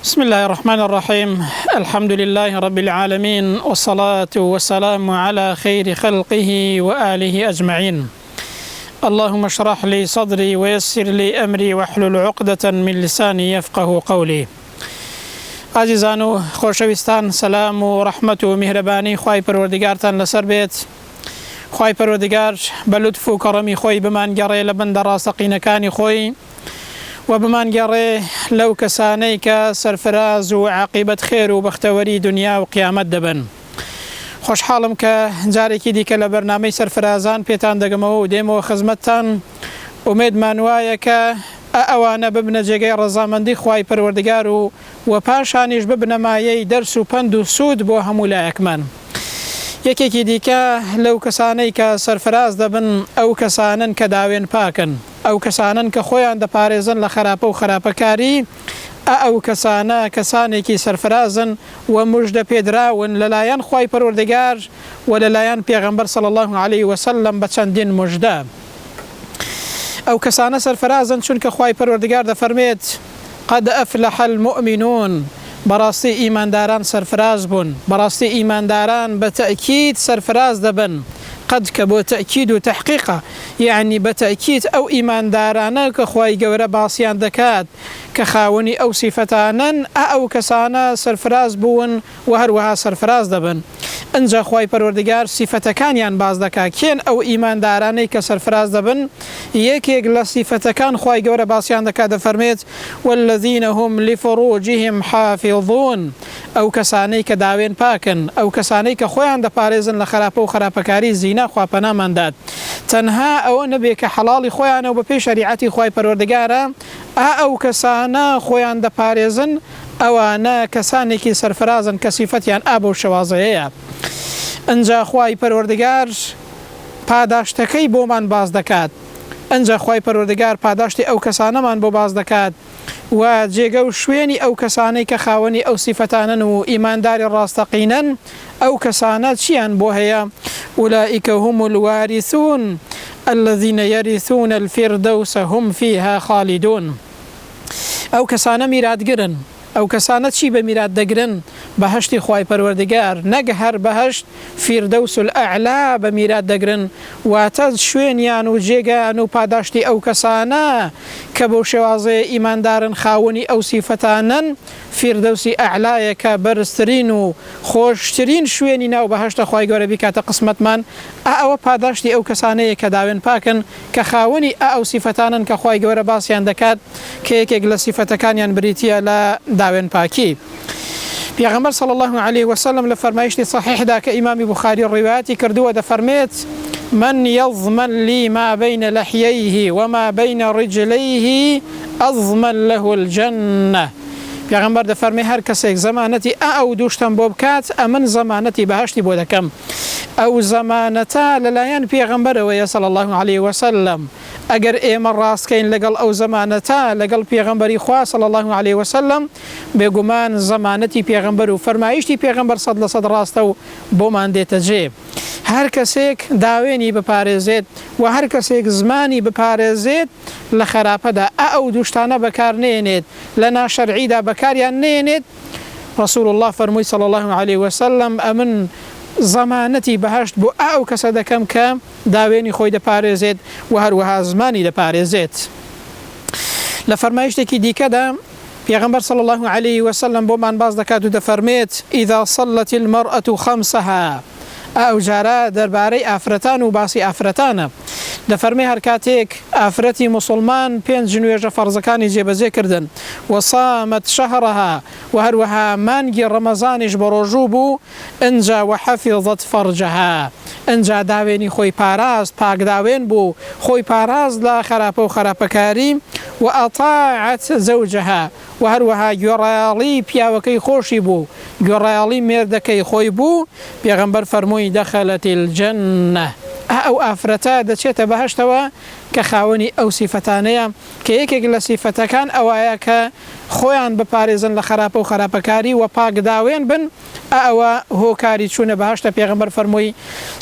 بسم الله الرحمن الرحيم. الحمد لله رب العالمين، والصلاة والسلام على خير خلقه وآله أجمعين. اللهم اشرح لي صدري ويسر لي أمري واحلل عقدة من لساني يفقه قولي. عزیزان و خۆشەویستان، سەلام و ڕەحمەت و میهرەبانی خوای پەروەردگارتان لەسەر بێت. خوای پەروەردگار بە لوتف و کەڕەمی خۆی بمانگەڕێ لە بەندە ڕاستەقینەکانی خۆی و بمانگەڕێ لەو کەسانەی کە سەرفراز و عاقبەت خێر و بەختەوەری دنیا و قیامەت دەبن. خۆشحاڵم کە جارێکی دیکە لە بەرنامەی سەرفرازان پێتان دەگەمەوە و دێمەوە خزمەتتان. ئومێدمان وایە کە ئەوانە ببنە جێگەی ڕەزامەندی خوای پەروەردگار و پاشانیش ببنە مایەی دەرس و پند و سوود بۆ هەموو لایەکمان. یەکێکی دیکە لەو کەسانەی کە سەرفراز دەبن ئەو کەسانن کە داوێن پاکن، ئەو کەسانن کە خۆیان دەپارێزن لە خراپە و خراپەکاری. ئەو کەسانە کەسانێکی سەرفرازن و موژدە پێدراون لەلایەن خوای پەروەردگار و لەلایەن پێغەمبەر صلی الله علیه وسلم بە چەندین موژدە. ئەو کەسانە سەرفرازن چونکە خوای پەروەردگار دەفەرمێت قد أفلح المؤمنون، بەڕاستی ئیمانداران سەرفراز بوون، بەڕاستی ئیمانداران بە تەئکید سەرفراز دەبن. قد کە بۆ تەئکید و تەحقیقە، یعنی بە تەئکید ئەو ئیماندارانە کە خوای گەورە باسییان دەکات کە خاوەنی ئەو سیفەتانن، ئەو کەسانە سەرفراز بوون و هەروەها سەرفراز دەبن. ئەنجا خوای پەروەردگار سیفەتەکانیان باز دەکات. کێن ئەو ئیماندارانەی کە سەرفراز دەبن؟ یەکێک لە سیفەتەکان خوای گەورە باسییان دەکات، دەفەرمێت والذین هم لفروجهم حافظون، ئەو کەسانەی کە داوێن پاکن، ئەو کەسانەی کە خۆیان دەپارێزن لە خراپە و خراپەکاری زینا خواپەناماندات. تەنها ئەوە نەبێ کە حەڵاڵی خۆیانە و بە پێی شەریعەتی خوای پەروەردگارە، ئەو کەسانە خۆیان دەپارێزن، ئەوانە کەسانێکی سەرفرازن کە سیفەتیان ئابە و شەوازەیەیە. ئەنجا خوای پەروەردگار پاداشتەکەی بۆمان باز دەکات. ئەنجا خوای پەروەردگار پاداشتی ئەو کەسانەمان بۆ باز دەکات و جێگە و شوێنی ئەو کەسانەی کە خاوەنی ئەو سیفەتانن و ئیمانداری ڕاستەقینەن، ئەو کەسانە چیان بۆ هەیە؟ أولئك هم الوارثون الذين يرثون الفردوس هم فيها خالدون. ئەو کەسانە میراتگرن. ئەو کەسانە چی بە میرات دەگرن؟ بەهەشتی خوای پەروەردگار، نەک هەر بەهەشت، فیردەوس الئەعلا بە میرات دەگرن. واتە شوێنیان و جێگەیان و پاداشتی ئەو کەسانە کە بەو شێوازەیە ئیماندارن، خاوەنی ئەو سیفەتانن، فیردەوسی ئەعلایە کە بەرزترین و خۆشترین شوێنی ناو بەهەشتە خوای گەورە بیکاتە قسمەتمان. ئەوە پاداشتی ئەو کەسانەیە کە داوێن پاکن، کە خاوەنی ئەو سیفەتانن کە خوای گەورە باسییان دەکات کە یەکێک لە سیفەتەکانیان بریتیە لە داوێن پاکی. پێغەمبەر صلی الله علیه وسلم لە فەرمایشتی صحیحدا کە ئیمامی بوخاری ڕیواەتی کردووە دەفەرمێت من يضمن لي ما بين لحييه وما بين رجليه أضمن له الجنة. پێغەمبەر دەفەرمێ هەر کەسێک زەمانەتی ئەو دووشتم بۆ بکات، ئەمن زەمانەتی بەهەشتی بۆ دەکەم. ئەو زەمانەتە لەلایەن پێغەمبەرەوەیە صلی الله علیه وسلم. ئەگەر ئێمە ڕاستکەین لەگەڵ ئەو زەمانەتە لەگەڵ پێغەمبەری خوا صلی الله علیه وسلم، بێگومان زەمانەتی پێغەمبەر و فەرمایشتی پێغەمبەر 100% ڕاستە و بۆمان دێتە جێ. هەر کەسێک داوێنی بپارێزێت و هەر کەسێک زمانی بپارێزێت لە خراپەدا، ئەو دووشتانە بەکار نێنێت، لە ناشەرعیدا بەکاریان نێنێت. رسول الله فەرمووی صلی الله علیه وسلم ئەمن زەمانەتی بەهەشت بۆ ئەو کەسە دەکەم کە داوێنی خۆی دەپارێزێت و هەروەها زمانی دەپارێزێت. لە فەرمایشتێکی دیکەدا پێغەمبەر صلی الله علیه وسلم بۆمان باز دەکات و دەفەرمێت إذا صلت المرأة خمسها. ئەو جارە دەربارەی ئافرەتان و باسی ئافرەتانە. دەفەرمێ هەر کاتێک ئافرەتی موسڵمان 5 نوێژە فەرزەکانی جێبەجێ کردن وصامت شهرها و هەروەها مانگی ڕەمەزانیش بە ڕۆژوو بوو، ئەنجا وحەفظت فەرجەها، ئەنجا داوێنی خۆی پاراست، پاکداوێن بوو، خۆی پاراست لە خراپە و خراپەکاری، و ئەطاعت زەوجەها، و هەروەها گوێڕایاڵی پیاوەکەی خۆشی بوو، گوێڕایاڵی مێردەکەی خۆی بوو. پێغەمبەر فەرمووی دەخەلەتی الجەنە. ئەو ئافرەتە دەچێتە بەهەشتەوە کە خاوەنی ئەو سیفەتانەیە، کە یەکێک لە سیفەتەکان ئەوایە کە خۆیان بپارێزن لە خراپە و خراپەکاری و پاکداوێن بن، ئەوە هۆکاری چوونە بەهەشتە. پێغەمبەر فەرمووی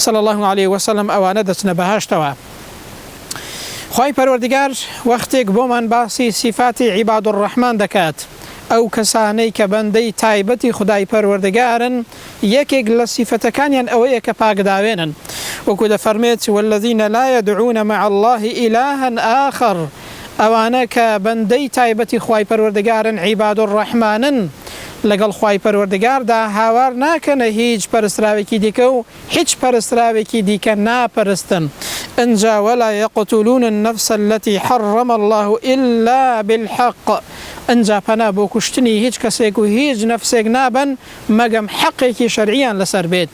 صلی الله علیه وسلم ئەوانە دەچنە بەهەشتەوە. خوای پەروەردگار وەختێک بۆمان باسی سیفاتی عیباد الرحمان دەکات، ئەو کەسانەی کە بەندەی تایبەتی خودای پەروەردگارن یەکێک لە سیفەتەکانیان ئەوەیە کە پاکداوێنن وەکو دەفەرمێت والذین لا يدعون مع الله إلها آخر ئەوانە کە بەندەی تایبەتی خوای پەروەردگارن عیباد الرحمانن لەگەڵ خوای پەروەردگاردا هاوار ناکەنە هیچ پەرستراوێکی دیکە و هیچ پەرستراوێکی دیکە ناپەرستن ئەنجا ولا يقتلون النفس التي حرم الله إلا بالحق ئەنجا پەنا بۆ کوشتنی هیچ کەسێک و هیچ نەفسێک نابن مەگەم حەقێکی شەرعیان لەسەر بێت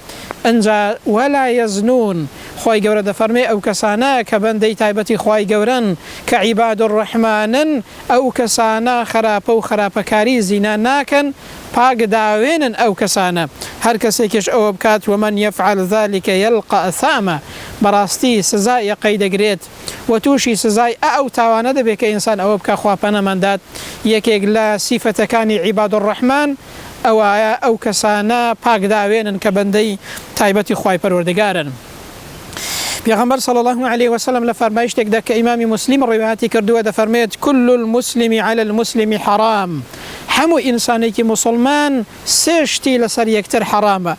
ئەنجا ولا يزنون خوای گەورە دەفەرمێ ئەو کەسانە کە بەندەی تایبەتی خوای گەورن کە عیباد الرحمانن ئەو کەسانە خراپە و خراپەکاری زینا ناکەن پاکداوێنن ئەو کەسانە هەر کەسێکیش ئەوە بکات ومن يفعل ذلك يلقى أثاما بەڕاستی سزای قەی دەگرێت و تووشی سزای ئەو تاوانە دەبێت کە ئینسان ئەوە بکە خوا پەنەماندات یەکێک لە سیفەتەکانی عیباد الرحمان ئەوایە ئەو کەسانە پاکداوێنن کە بەندەی تایبەتی خوای پەروەردگارن پیغمبر صلی الله علیه و سلم لفرمایشتێکدا کە ئیمامی مسلم ڕێوەتی کردووە دەفەرمێت كل المسلم على المسلم حرام هەموو ئینسانێکی مسلمان سێ شتی لەسەر یەکتر حرامە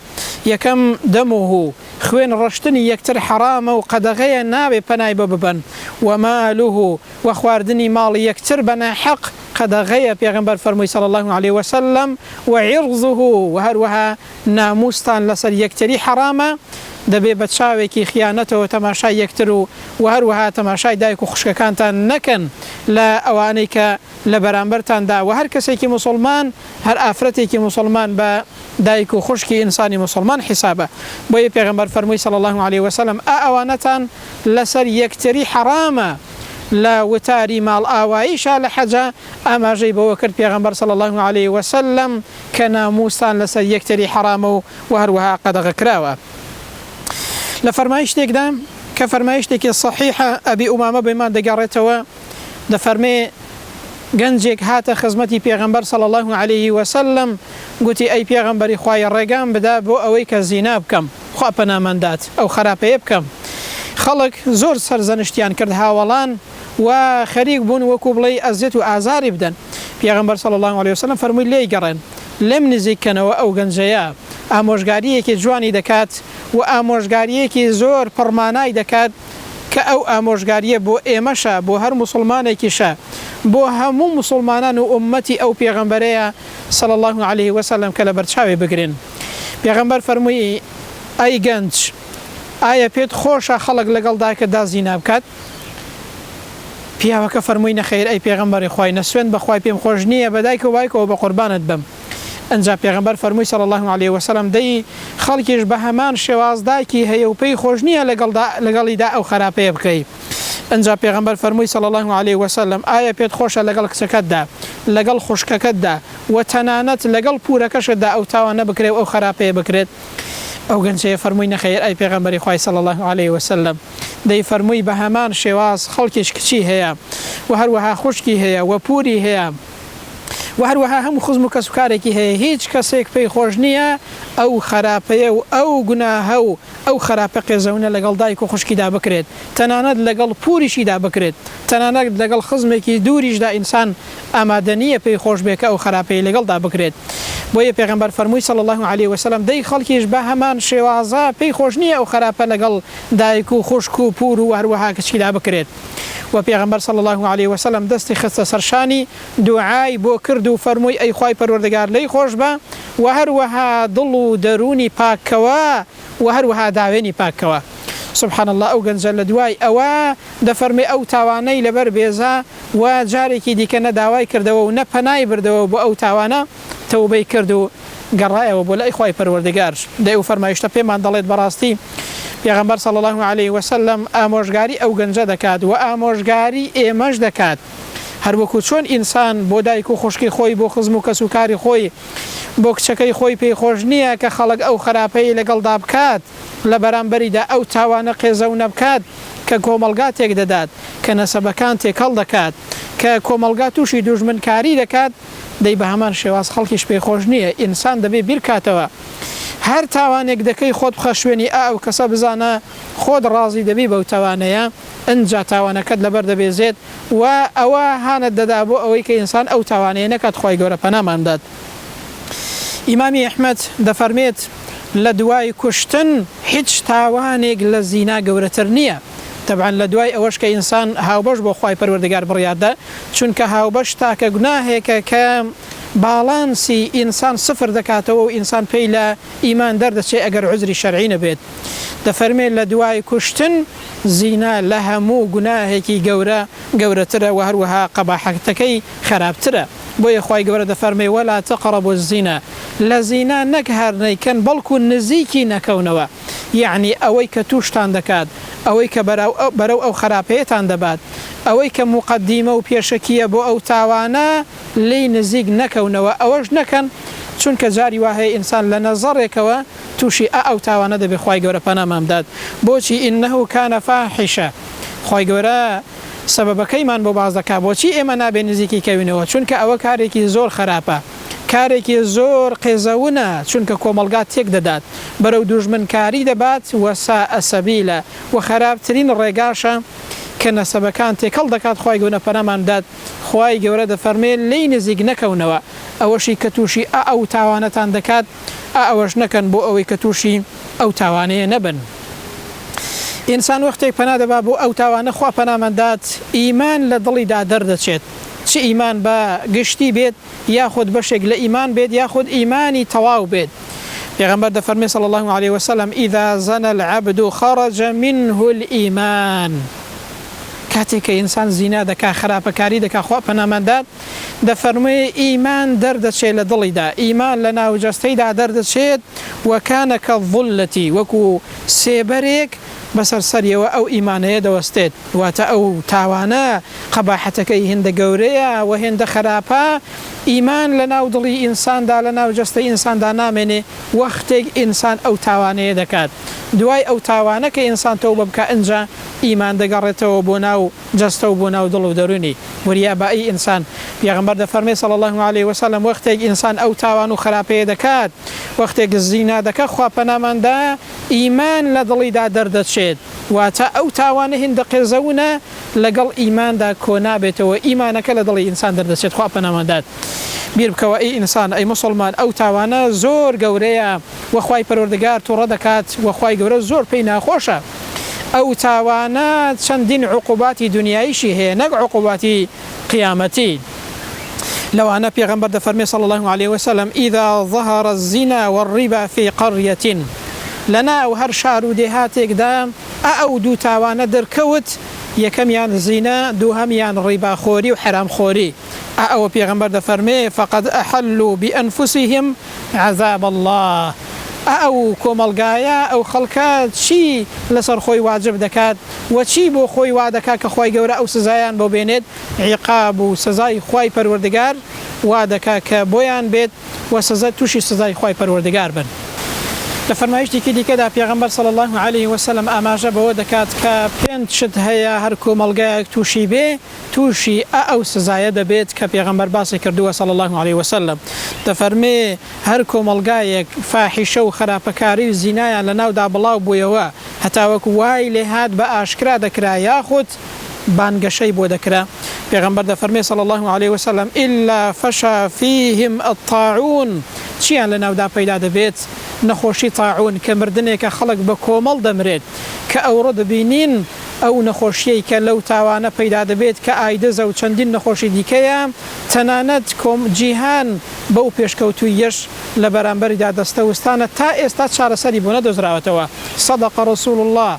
یەکەم دەمه خوێن ڕشتنی یەکتر حرامە و قەدەغەیە نابێ پەنای بە ببەن وماله و خواردنی ماڵی یەکتر بە ناحەق قەدەغەیە پێغەمبەر فەرمووی صلی الله علیه و سلم وعرضه و هەروەها ناموستان لەسەر یەکتری حرامە دەبێ بە چاوێکی خیانەتەوە تەماشای یەکتر و هەروەها تەماشای دایک و خوشکەکانتان نەکەن لە ئەوانەی کە لە بەرامبەرتاندا و هەر کەسێکی مسلمان هەر ئافرەتێکی مسلمان بە دایک و خوشکی ئینسانی مسلمان حسابە بۆیە پێغەمبەر فەرمووی صلی الله علیه و سلم ئەوانەتان لەسەر یەکتری حرامە لە وتاری ماڵ ئاواییشا لە حەجە ئاماژەی بەوە کرد پێغەمبەر صلی الله علیه و سلم کە ناموستان لەسەر یەکتری حرامە و هەروەها قەدەغە کراوە لە فەرمایشتێکدا کە فەرمایشتێکی صحیحە ئەبی ئومامە بەمان دەگەڕێتەوە دەفەرمێ گەنجێک هاتە خزمەتی پێغەمبەر صلی الله علیه و سلم گوتی ئەی پێغەمبەری خوای ڕێگام بدا بۆ ئەوەی کە زینا بکەم خوا پەنامەندات ئەو خراپەیە بکەم خەڵک زۆر سەرزەنشتیان کرد هاوڵان و خەریک بوون وەکو بڵێ ئەزیەت و ئازاری بدەن پێغەمبەر صلی الله علیه و سلم فەرمووی لێی گەڕێن لێم نزیککەنەوە ئەو گەنجەیە ئامۆژگاریەکی جوانی دەکات و ئامۆژگاریەکی زۆر پڕمانای دەکات کە ئەو ئامۆژگاریە بۆ ئێمەشە بۆ هەر مسلمانێکیشە بۆ هەموو مسلمانان و ئومەتی ئەو پێغەمبەرەیە صلی الله علیه و سلم کە لە بەرچاوێ بگرن پێغەمبەر فەرمووی ئەی گەنج ئایا پێت خۆشە خەڵک لەگەڵدا کە زینا بکات پیاوەکە فەرمووی نەخەیر ئەی پێغەمبەری خوای نەسوێن بەخوای پێم خۆش نییە بەدایک و بایکەوە بە قوربانت بم ئەنجا پێغەمبەر فەرمووی صلی الله علیه و سلم دەی خەڵکیش بە هەمان شێوازدایکی هەیە و پێی خۆش نییە لەگەڵیدا ئەو خراپەیە بکەی ئەنجا پێغەمبەر فەرمووی صلی الله علیه و سلم ئایا پێت خۆشە لەگەڵ کچەکەتدا لەگەڵ خوشکەکەتدا و تەنانەت لەگەڵ پورەکەشتدا ئەو تاوانە بکرێت و ئەو خراپەیە بکرێت ئەو گەنجەیە فەرمووی نەخەیر ئەی پێغەمبەری خوای صلی الله علیه و سلم دەی فەرمووی بە هەمان شێواز خەڵکیش کچی هەیە و هەروەها خوشکی هەیە و پوری هەیە و هەروەها هەموو خزم و کەسوکارێکی هەیە هیچ کەسێک پێی خۆش نییە ئەو خراپەیە و ئەو گوناهە و ئەو خراپە قێزەونە لەگەڵ دایک و خوشکیدا بکرێت تەنانەت لەگەڵ پوریشیدا بکرێت تەنانەت لەگەڵ خزمێکی دووریشدا ئینسان ئامادە نییە پێی خۆش بێکە ئەو خراپەی لەگەڵدا بکرێت بۆیە پێغەمبەر فەرمووی صلی الله علیه و سلم دەی خەڵکیش بە هەمان شێوازە پێی خۆش نییە ئەو خراپە لەگەڵ دایک و خوشک و پور و هەروەها کچکیدا بکرێت و پێغەمبەر صلی الله علیه و سلم دەستی خستە سەرشانی دوعای بۆ کرد و فەرمووی ئەی خوای پەروەردگار لێی خۆش بە و هەروەها دڵ و دەرونی پاکەوە و هەروەها داوێنی پاکەوە سبحان الله ئەو گەنجە لە دوای ئەوە دەفەرمێ ئەو تاوانەی لەبەر بێزە و جارێکی دیکە نەداوای کردەوە و نەپەنای بردەوە بۆ ئەو تاوانە تەوبەی کرد و گەڕایەوە بۆ لای خوای پەروەردگار دەی و فەرمایشتە پێمان دەڵێت بەڕاستی پێغەمبەر صلی الله علیه و سلم ئامۆژگاری ئەو گەنجە دەکات و ئامۆژگاری ئێمەش دەکات هەر وەکو چۆن ئینسان بۆ دایک و خوشکی خۆی بۆ خزم و کەسوکاری خۆی بۆ کچەکەی خۆی پێی خۆش نییە کە خەڵک ئەو خراپەی لەگەڵدا بکات لە بەرامبەریدا ئەو تاوانە قێزەونە بکات کە کۆمەڵگا تێک دەدات کە نەسەبەکان تێکەڵ دەکات کە کۆمەڵگا تووشی دوژمنکاری دەکات دەی بە هەمان شێواز خەڵکیش پێخۆش نییە ئینسان دەبێ بیرکاتەوە هەر تاوانێک دەکەی خۆت بخە شوێنی ئەو کەسە بزانە خۆت ڕازی دەبی بەو تاوانەیە ئەنجا تاوانەکەت لەبەر دەبێزێت و ئەوە هانت دەدا بۆ ئەوەی کە ئینسان ئەو تاوانەیە نەکات خۆی گەورە پەناماندات. ئیمامی ئەحمەد دەفەرمێت لە دوای کوشتن هیچ تاوانێک لە زینا گەورەتر نییە. طبعا لە دوای ئەوەش کە ئینسان هاوبەش بۆ خوای پەروەردگار بڕیاردە چونکە هاوبەش تاکە گوناهێکە کە باڵانسی ئینسان سفر دەکاتەوە و ئینسان پێی لە ئیمان دەردەچێت ئەگەر عوزری شەرعی نەبێت. دەفەرمێت لە دوای کوشتن زینا لە هەموو گوناهێکی گەورەترە و هەروەها قەباحەتەکەی خراپترە. بۆیە خوای گەورە دەفەرمێ وەلا تەقڕەبوو الزینا لە زینا نەک هەر نەیکەن بەڵکو نزیکی نەکەونەوە یعنی ئەوەی کە تووشتان دەکات ئەوەی کە بەرەو ئەو خراپەیەتان دەبات ئەوەی کە مقدیمە و پێشەکیە بۆ ئەو تاوانە لی نزیک نەکەونەوە ئەوەش نەکەن چونکە جاری وهەیە ئینسان لە نەزەڕێکەوە تووشی ئەو تاوانە دەبێ خوای گەورە پەنامامدات. بۆچی ئینەهو کانە فاحیشە خوای گەورە سەبەبەکەیمان بۆ باز دەکات بۆچی ئێمە نابێ نزیکی کەوینەوە چونکە ئەوە کارێکی زۆر خراپە کارێکی زۆر قێزەونە چونکە کۆمەڵگا تێک دەدات بەرەو دوژمنکاری دەبات وەسا ئەسەبیلە و خراپترین ڕێگاشە کە نەسەبەکان تێکەڵ دەکات خوای گەورە پەناماندات. خوای گەورە دەفەرمێت لی نزیک نەکەونەوە ئەوەشی کە تووشی ئەو تاوانەتان دەکات ئەوەش نەکەن بۆ ئەوەی کە تووشی ئەو تاوانەیە نەبن. ئینسان وەختێک پەنا دەبا بۆ ئەو تاوانە خوا پەناماندات ئیمان لە دڵیدا دەردەچێت چ ئیمان بە گشتی بێت یاخود بەشێک لە ئیمان بێت یاخود ئیمانی تەواو بێت. پێغەمبەر دەفەرمێ صلی الله عليه وسلم إذا زنى العبد خرج منه الإيمان کاتێک کە ئینسان زینا دەکا خراپەکاری دەکا خوا پەناماندات دەفەرمێ ئیمان دەردەچێت لە دڵیدا ئیمان لە ناوجەستەیدا دەردەچێت وەکانە کەڵظولەتی وەکو سێبەرێک بەسەر سەریەوە ئەو ئیمانەیە دەوەستێت واتە ئەو تاوانە قەباحەتەکەی هێندە گەورەیە و هێندە خراپە ئیمان لە ناو دڵی ئینساندا لە ناو جەستەی ئینساندا نامێنێ وەختێک ئینسان ئەو تاوانەیە دەکات دوای ئەو تاوانە کە ئینسان تەوبە بکە ئەنجا ئیمان دەگەڕێتەوە بۆ ناو جەستە و بۆ ناو دڵ و دەرونی وریابایی ئینسان. پێغەمبەر دەفەرمێ صلی الله عليه وسلم وەختێک ئینسان ئەو تاوان و خراپەیە دەکات وەختێک زینا دەکات خوا پەناماندا ئیمان لە دڵیدا دەردەچێت واتە ئەو تاوانە هێندە قێزەونە لەگەڵ ئیماندا کۆ نابێتەوە ئیمانەکە لە دڵی ئینسان دەردەچێت خوا پەناماندات. بیر بکەوە ئەی ئینسان ئەی موسڵمان ئەو تاوانە زۆر گەورەیە وەخوای پەروەردگار تووڕە دەکات وەخوای گەورە زۆر پێی ناخۆشە. ئەو تاوانە چەندین عقوباتی دنیاییشی هەیە نەک عقوباتی قیامەتی. لەوانە پێغەمبەر دەفەرمێ صلی الله عليه وسلم إذا ظهر الزنا والربا في قرية لەناو هەر شار و دێهاتێکدا ئەو دوو تاوانە دەرکەوت یەکەمیان زینا دووهەمیان ڕیباخۆری و حرامخۆری ئەوە پێغەمبەر دەفەرمێ فقد أحلوا بأنفسهم عذاب الله ئەو کۆمەڵگایە ئەو خەڵکە چی لەسەر خۆی واجب دەکات و چی بۆ خۆی وا دەکات کە خۆی گەورە ئەو سزایان بۆ بێنێت عیقاب و سزای خۆی پەروەردگار وا دەکات کە بۆیان بێت و سزا تووشی سزای خۆی پەروەردگار بن. لە فەرمایشتێکی دیکەدا پێغەمبەر صلی الله عليه وسلم ئاماژە بەوە دەکات کە پێنج شت هەیە هەر کۆمەڵگایەک تووشی بێ تووشی ئەو سزایە دەبێت کە پێغەمبەر باسی کردووە صلی الله عليه وسلم. دەفەرمێ هەر کۆمەڵگایەک فاحیشە و خراپەکاری و زینایان لە ناودا بڵاو بوویەوە هەتا وەکو وای لێ هات بە ئاشکرا دەکرا یاخود بانگەشەی بۆ دەکرا. پێغەمبەر دەفەرمێ صلی الله عليه وسلم إلا فشى فيهم الطاعون چیان لە ناودا پەیدا دەبێت نەخۆشی تاعون کە مردنێکە خەڵک بە کۆمەڵ دەمرێت کە ئەوڕۆ دەبینین ئەو نەخۆشیەی کە لەو تاوانە پەیدا دەبێت کە ئایدەزە و چەندین نەخۆشی دیکەیە تەنانەت جیهان بەو پێشکەوتوی یەش لە بەرامبەریدا دەستەوستانە تا ئێستا چارەسەری بۆ نەدۆزراوەتەوە. صدق رسول الله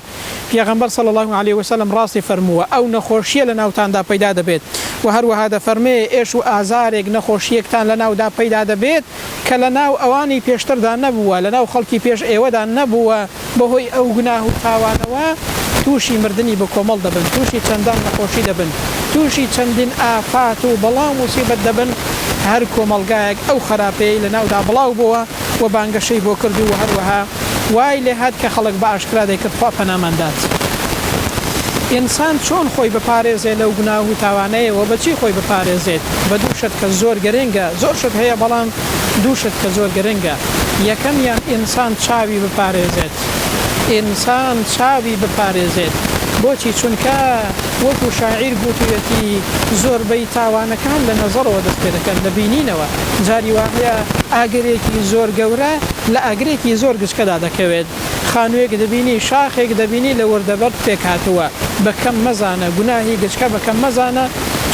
پێغەمبەر صلی الله عليه وسلم ڕاستی فەرمووە ئەو نەخۆشیە لە ناوتاندا پەیدا دەبێت و هەروەها دەفەرمێ ئێش و ئازارێک نەخۆشیەکتان لە ناودا پەیدا دەبێت کە لە ناو ئەوانی پێشتردا نەبووە لە ناو خەڵکی پێش ئێوەدا نەبووە بەهۆی ئەو گوناه و تاوانەوە تووشی مردنی بە کۆمەڵ دەبن تووشی چەندان نەخۆشی دەبن تووشی چەندین ئافات و بەڵام موسیبەت دەبن. هەر کۆمەڵگایەک ئەو خراپەیە لە ناودا بڵاو بووە و بانگەشەی بۆ کردو و هەروەها وای لێ هات کە خەڵک بە ئاشکرا دەیکرد خوا پەناماندات. ئینسان چۆن خۆی بپارێزێت لەو گوناه و تاوانەیەوە بەچی خۆی بپارێزێت بە دوو شت کە زۆر گەرەنگە زۆر شت هەیە بەڵام دوو شت کە زۆر گەرەنگە یەکەمیان ئینسان چاوی بپارێزێت ئینسان چاوی بپارێزێت بۆچی چونکە وەکو شاعیر گوتوویەتی زۆربەی تاوانەکان لە نەزەرەوە دەست پێ دەکەن لە بینینەوە جاری وایە ئاگرێکی زۆر گەورە لە ئاگرێکی زۆر گچکەدا دەکەوێت خانوویەک دەبینی شاخێک دەبینی لە وردەبەر پێک هاتووە بەکەم مەزانە گوناهی گچکە بەکەم مەزانە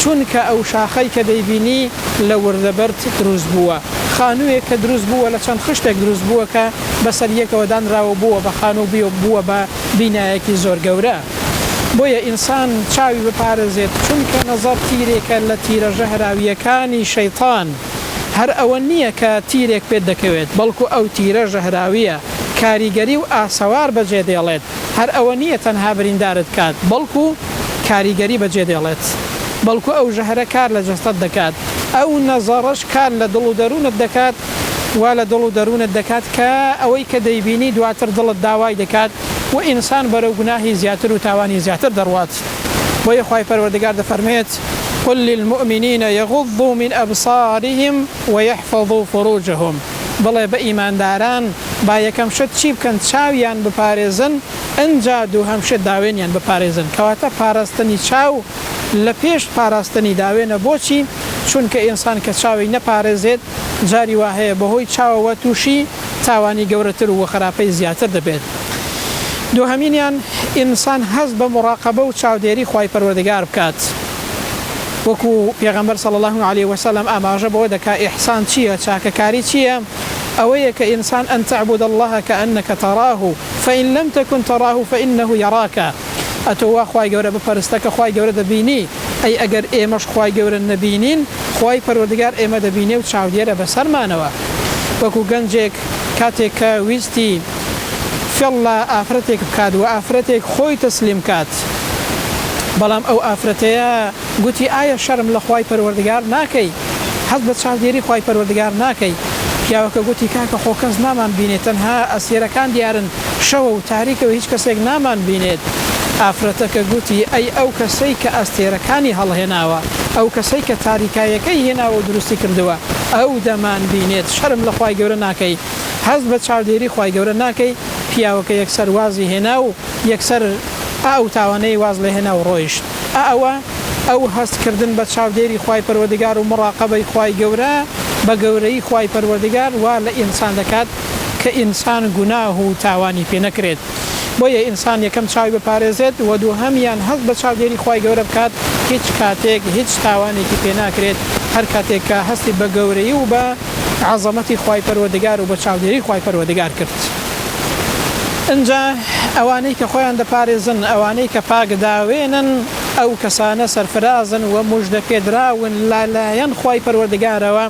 چونکە ئەو شاخەی کە دەیبینی لە وردەبەر دروست بووە خانوویەک کە دروست بووە لە چەند خشتێک دروست بووە کە بەسەر یەکەوە دانراوە بووە بە خانوو بووە بە بینایەکی زۆر گەورە بۆیە ئینسان چاوی بپارێزێت چونکە نەزەر تیرێکە لە تیرە ژەهراویەکانی شەیطان هەر ئەوە نییە کە تیرێک پێت دەکەوێت بەڵکو ئەو تیرە ژەهراویە کاریگەری و ئاسەوار بەجێ دێڵێت هەر ئەوە نییە تەنها بریندارت کات بەڵکو کاریگەری بەجێ دێڵێت بەڵکو ئەو ژەهرە کار لە جەستەت دەکات ئەو نەزەڕەش کار لە دڵ و دەروونت دەکات وا لە دڵ و دەروونت دەکات کە ئەوەی کە دەیبینی دواتر دڵت داوای دەکات و ئینسان بەرەو گوناهی زیاتر و تاوانی زیاتر دەڕوات بۆیە خوای پەروەردگار دەفەرمێت قل للمؤمنين يغضوا من أبصارهم ويحفظوا فروجهم بڵێ بە ئیمانداران با یەکەم شت چی بکەن چاویان بپارێزن ئەنجا دووهەم شت داوێنیان بپارێزن کەواتە پاراستنی چاو لە پێش پاراستنی داوێنە بۆچی چونکە ئینسان کە چاوی نەپارێزێت جاری وا هەیە بەهۆی چاوەوە تووشی تاوانی گەورەتر و خراپەی زیاتر دەبێت دووهەمینیان ئینسان هەست بە مراقەبە و چاودێری خوای پەروەردگار بکات وەکو پێغەمبەر صلی الله عليه وسلم ئاماژە بەوە دەکا ئیحسان چییە چاکەکاری چییە ئەوەیە کە ئینسان ئەن تعبد الله كأنك تراه فإن لم تكن تراه فإنه يراك ئەتۆ خوای گەورە بپەرستە کە خوای گەورە دەبینی ئەی ئەگەر ئێمەش خوای گەورە نەبینین خوای پەروەردگار ئێمە دەبینێ و چاودێرە بەسەرمانەوە وەکو گەنجێک کاتێک کە ویستی فێڵ لە ئافرەتێک بکات و ئافرەتێک خۆی تەسلیم کات بەڵام ئەو ئافرەتەیە گوتی ئایا شەرم لە خوای پەروەردگار ناکەی هەست بە چاودێری خوای پەروەردگار ناکەی پیاوەکە گوتی کاکە خۆ کەس نامان بینێت تەنها ئەسیرەکان دیارن شەوە و تاریکەوە هیچ کەسێک نامان بینێت ئافرەتەکە گوتی ئەی ئەو کەسەی کە ئەستێرەکانی هەڵهێناوە ئەو کەسەی کە تاریکایەکەی هێناوە و دروستی کردووە ئەو دەمان بینێت شەرم لە خوای گەورە ناکەی هەست بە چاودێری خوای گەورە ناکەی پیاوەکە یەکسەر وازی هێنا و یەکسەر ئەو تاوانەی واز لە هێنا و ڕۆیشت ئەو هەستکردن بە چاودێری خوای پەروەردگار و مراقەبەی خوای گەورە بە گەورەی خوای پەروەردگار وا لە ئینسان دەکات کە ئینسان گوناه و تاوانی پێ نەکرێت بۆیە ئینسان یەکەم چاوی بپارێزێت و دووهەمیان هەست بە چاودێری خوای گەورە بکات هیچ کاتێک هیچ تاوانێکی پێ ناکرێت هەر کاتێک کە هەستی بە گەورەی و بە عەزەمەتی خوای پەروەردگار و بە چاودێری خوای پەروەردگار کرد ئەنجا ئەوانەی کە خۆیان دەپارێزن ئەوانەی کە پاک داوێنن ئەو کەسانە سەرفرازن و موژدە پێدراون لەلایەن خوای پەروەردگارەوە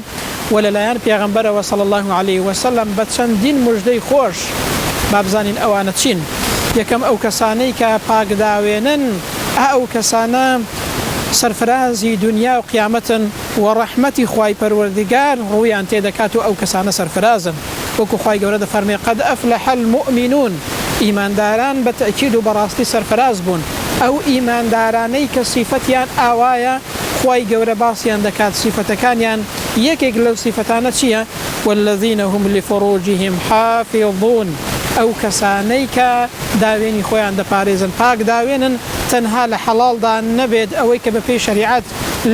و لەلایەن پێغەمبەرەوە صلی الله عليه وسلم بە چەندین موژدەی خۆش با بزانین ئەوانە چین یەکەم ئەو کەسانەی کە پاک داوێنن ئەو کەسانە سەرفرازی دنیا و قیامەتن و ڕەحمەتی خوای پەروەردگار ڕوویان تێدەکات و ئەو کەسانە سەرفرازن وەکو خوای گەورە دەفەرمێ قەد ئەفلەح المؤمنون ئیمانداران بە تەئکید و بەڕاستی سەرفراز بوون ئەو ئیماندارانەی کە سیفەتیان ئاوایە خوای گەورە باسییان دەکات سیفەتەکانیان یەکێک لەو سیفەتانە چییە والذین هم لفروجهم حافظون ئەو کەسانەی کە داوێنی خۆیان دەپارێزن پاک داوێنن تەنها لە حەڵاڵدا نەبێت ئەوەی کە بەپێی شەریعەت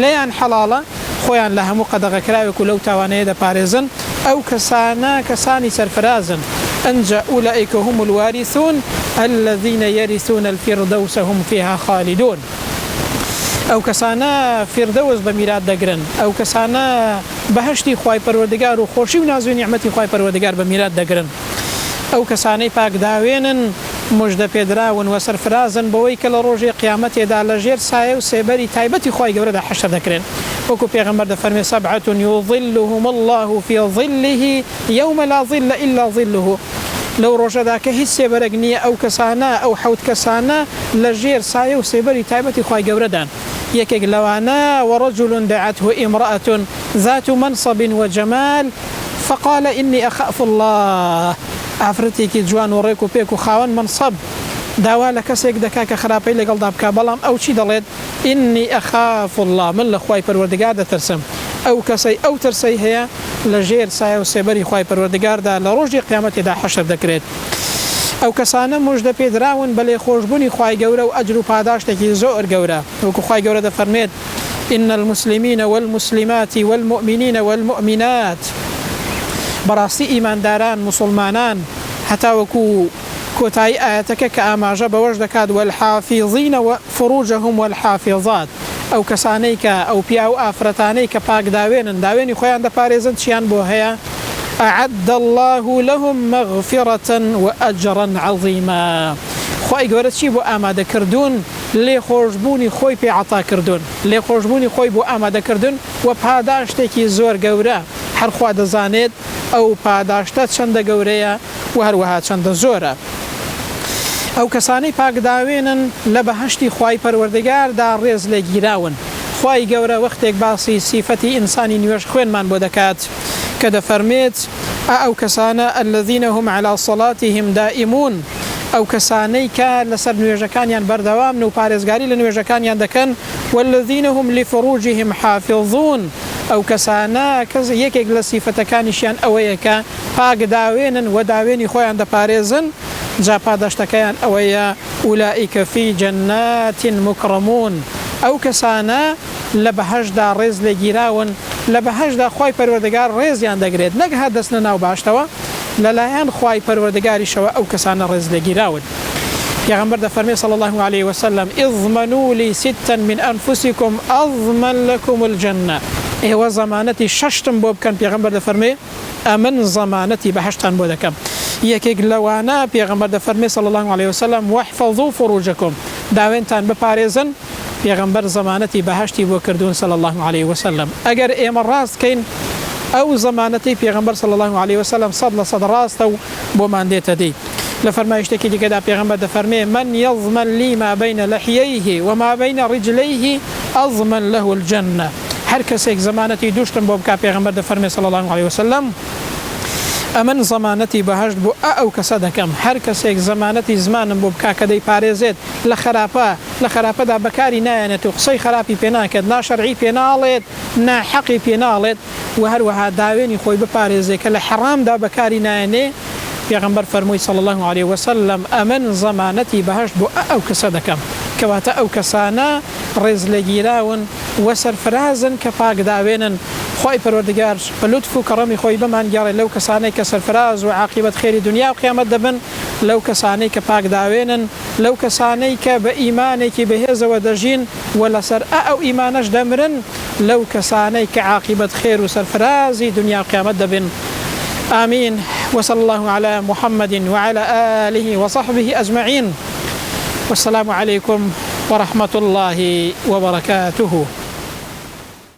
لێیان حەڵاڵە خۆیان لە هەموو قەدەغەکراوێک و لەو تاوانەیە دەپارێزن ئەو کەسانە کەسانی سەرفرازن ئەنجا ئولئیک هم الوارثون الذين يرثون الفردوس هم فيها خالدون ئەو کەسانە فردەوس بە میرات دەگرن ئەو کەسانە بەهەشتی خوای پەروەردگار و خۆشی و ناز و نیعمەتی خوای پەروەردگار بە میرات دەگرن ئەو کەسانەی پاک داوێنن موژدە پێدراون و سەرفرازن بەوەی کە لە ڕۆژی قیامەتێدا لە ژێر سایە و سێبەری تایبەتی خوای گەورەدا حەشر دەکرێن وەکو پێغەمبەر دەفەرمێ سەبعة يظلهم الله في ظله يوم لا ظل إلا ظله لەو ڕۆژەدا کە هیچ سێبەرێک نییە ئەو کەسانە ئەو حەوت کەسانە لە ژێر سایە و سێبەری تایبەتی خوای گەورەدان یەکێک لەوانە ورجل دعته امرأة ذات منصب وجمال فقال إني أخاف الله ئافرەتێکی جوان و ڕێک و پێک و خاوەن منصب داوا لە کەسێک دەکا کە خراپەی لەگەڵدا بکە بەڵام ئەو چی دەڵێت ئینی ئەخاف الله من لە خوای پەروەردگار دەترسم ئەو کەسەی ئەو ترسەی هەیە لە ژێر سایە و سێبەری خوای پەروەردگاردا لە ڕۆژی قیامەتیدا حەشر دەکرێت ئەو کەسانە موژدە پێدراون بە لێخۆشبوونی خوای گەورە و ئەجر و پاداشتێکی زۆر گەورە وەکو خوای گەورە دەفەرمێت إن المسلمين والمسلمات والمؤمنين والمؤمنات براستي إيمان داران مسلمانان حتى وكو كوتاي آياتك كأماجة بوجد كاد والحافظين وفروجهم والحافظات أو كسانيك أو بياو آفرتانيك باك داوين خويا عند باريزن شيان بوهيا أعد الله لهم مغفرة وأجرا عظيما خوای گەورە چی بۆ ئامادەکردوون لێ خۆشبوونی خۆی پێ عەتاکردوون لێ خۆشبوونی خۆی بۆ ئامادەکردن و پاداشتێکی زۆر گەورە هەرخوا دەزانێت ئەو پاداشتە چەندە گەورەیە و هەروەها چەندە زۆرە ئەو کەسانەی پاکداوێنن لە بەهەشتی خوای پەروەردگاردا ڕێز لێگیراون خوای گەورە وەختێک باسی سیفەتی ئینسانی نوێژ خوێنمان بۆ دەکات کە دەفەرمێت ئەو کەسانە الذين هم على صلاتهم دائمون ئەو کەسانەی کە لەسەر نوێژەکانیان بەردەوام و پارێزگاری لە نوێژەکانیان دەکەن والذين هم لفروجهم حافظون ئەو کەسانە کەس یەکێک لە سیفەتەکانیشیان ئەوەیە کە پاکداوێنن و داوێنی خۆیان دەپارێزن جا پاداشتەکەیان ئەوەیە ئولائیکە فی جەنات مکرمون ئەو کەسانە لە بەهەشدا ڕێز لێگیراون لە بەهەشدا خوای پەروەردگار ڕێزیان دەگرێت نەک هات دەستنە ناو باشتەوە لەلایەن خوای پەروەردگاریشەوە ئەو کەسانە ڕێز لێگیراون پێغەمبەر دەفەرمێ صلی الله عليه وسلم اضمنوا لي ستا من أنفسكم أضمن لكم الجنة ئێوە زەمانەتی شەشتم بۆ بکەن پێغەمبەر دەفەرمێ ئەمن زەمانەتی بەهەشتان بۆ دەکەم یەکێک لەوانە پێغەمبەر دەفەرمێ صلی الله عليه وسلم واحفظوا فروجكم داوێنتان بپارێزن پێغەمبەر زەمانەتی بەهەشتی بۆ کردوون صلی الله عليه وسلم ئەگەر ئێمە ڕاستکەین ئەو زەمانەتی پێغەمبەر صلی الله عليه وسلم 100% ڕاستە و بۆمان دێتە دی لە فەرمایشتێکی دیکەدا پێغەمبەر دەفەرمێ من يضمن لي ما بين لحييه وما بين رجليه أضمن له الجنة هەر کەسێک زەمانەتی دووشتم بۆ بکا پێغەمبەر دەفەرمێ صلی الله عليه وسلم ئەمن زەمانەتی بەهەشت بۆ ئەو کەسە دەکەم هەر کەسێک زەمانەتی زمانم بۆ بکا کە دەیپارێزێت لە خراپەدا بەکاری نایەنێت و قسەی خراپی پێ ناکرێت ناشەرعی پێ ناڵێت ناحەقی پێ ناڵێت و هەروەها داوێنی خۆی بپارێزێت کە لە حەرامدا بەکاری نایەنێ پێغەمبەر فەرمووی صلی الله عليه وسلم ئەمن زەمانەتی بەهەشت بۆ ئەو کەسە دەکەم کەواتە ئەو کەسانە ڕێز لێگیراون و سەرفرازن کە پاکداوێنن خوای پەروەردگار بە لوتف و کەڕەمی خۆی بمانگەڕێت لەو کەسانەی کە سەرفراز و عاقبەت خێری دنیا و قیامەت دەبن لەو کەسانەی کە پاکداوێنن لەو کەسانەی کە بە ئیمانێکی بەهێزەوە دەژین و لەسەر ئەو ئیمانەش دەمرن لەو کەسانەی کە عاقبەت خێر و سەرفرازی دنیا و قیامەت دەبن آمين وصلى الله على محمد وعلى آله وصحبه أجمعين والسلام عليكم ورحمة الله وبركاته.